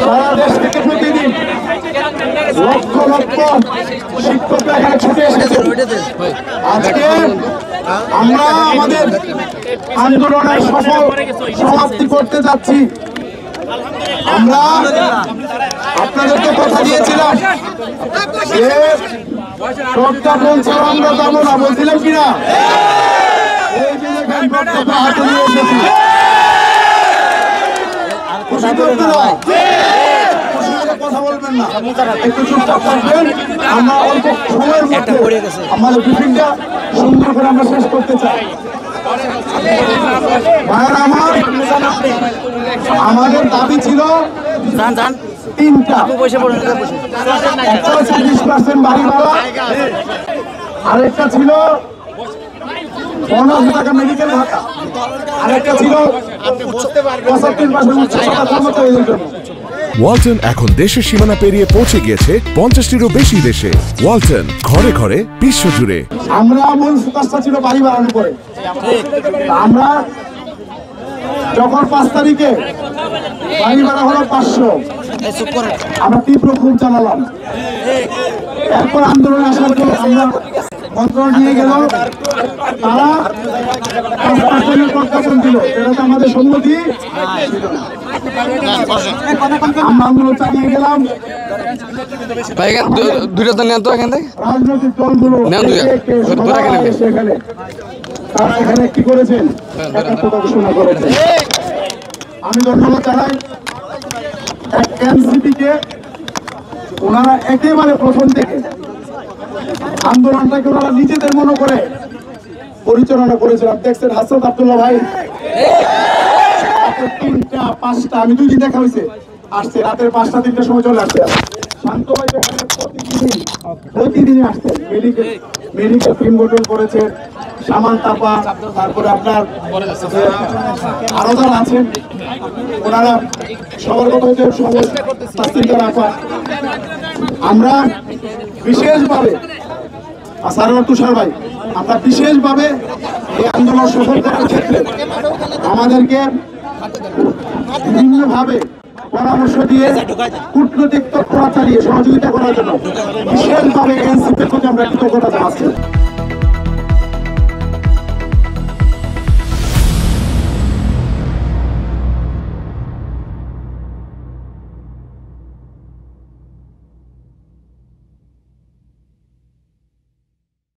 সারা দেশ থেকে প্রতিদিন লক্ষ লক্ষ শিক্ষকরা এখানে ছুটে এসেছে। আজকে আমরা আমাদের আন্দোলনের সফল সমাপ্তি করতে যাচ্ছি। আমরা আপনাদেরকে কথা দিয়েছিলাম যে সরকার বলছে আমরা যাবো না, বলছিলাম কিনা? এই যে হাতে নিয়ে এসেছি, কথা বলবেন না, একটু চুপচাপ থাকবেন। আমরা অল্প সময়ের মধ্যে আমাদের ব্রিফিংটা সুন্দর করে আমরা শেষ করতে চাই। আমাদের দাবি ছিল তিনটা, একটা হচ্ছে 20% বাড়ি ভাড়া, আরেকটা ছিল 15,000 টাকা মেডিকেল ভাতা, আরেকটা ছিল 75% উচ্চশিক্ষা কর্মচারীদের জন্য। ওয়ালটন এখন দেশের সীমানা পেরিয়ে পৌঁছে গিয়েছে 50টিরও বেশি দেশে। ওয়ালটন, ঘরে ঘরে বিশ্বজুড়ে। আমরা মূল ফোকাসটা ছিল বাড়ি বাড়ানোর পরে। আমরা যখন 5 তারিখে বাড়ি ভাড়া হলো 500, আমরা তীব্র ক্ষোভ জানালাম। এরপর আন্দোলনে আসার পর আমরা মন্ত্রণালয় নিয়ে গেল, তারা 5% প্রত্যাখ্যান দিল, এটা তো আমাদের সম্মতি ছিল না। আমরা আন্দোলন চালিয়ে গেলাম। রাজনৈতিক দলগুলো তারা এখানে কি করেছেন, ঘোষণা করেছেন। আমি ধন্যবাদ জানাই এনসিপিকে, ওনারা একেবারে প্রথম থেকে আন্দোলনটাকে ওনারা নিজেদের মনে করে পরিচালনা করেছেন। দেখছেন হাসরত আব্দুল্লাহ ভাই 3টা 5টা, আমি 2 দিন দেখা হয়েছে, আসছে রাতের 5টা 3টার সময় চলে আসছে। শান্ত ভাই প্রতিদিনই আসছেন, মেডিকেল টিম গঠন করেছে, সামান তাপা, তারপরে আপনার আরো যারা আছেন ওনারা সবার কথা হচ্ছে স্বাস্থ্য রাখা। আমরা বিশেষভাবে তুষার ভাই, আমরা বিশেষভাবে এই আন্দোলন সফল করার ক্ষেত্রে আমাদেরকে বিভিন্নভাবে পরামর্শ দিয়ে কূটনৈতিক তৎপরতা চালিয়ে সহযোগিতা করার জন্য বিশেষভাবে এনসিপির প্রতি আমরা কৃতজ্ঞতা জানাচ্ছি।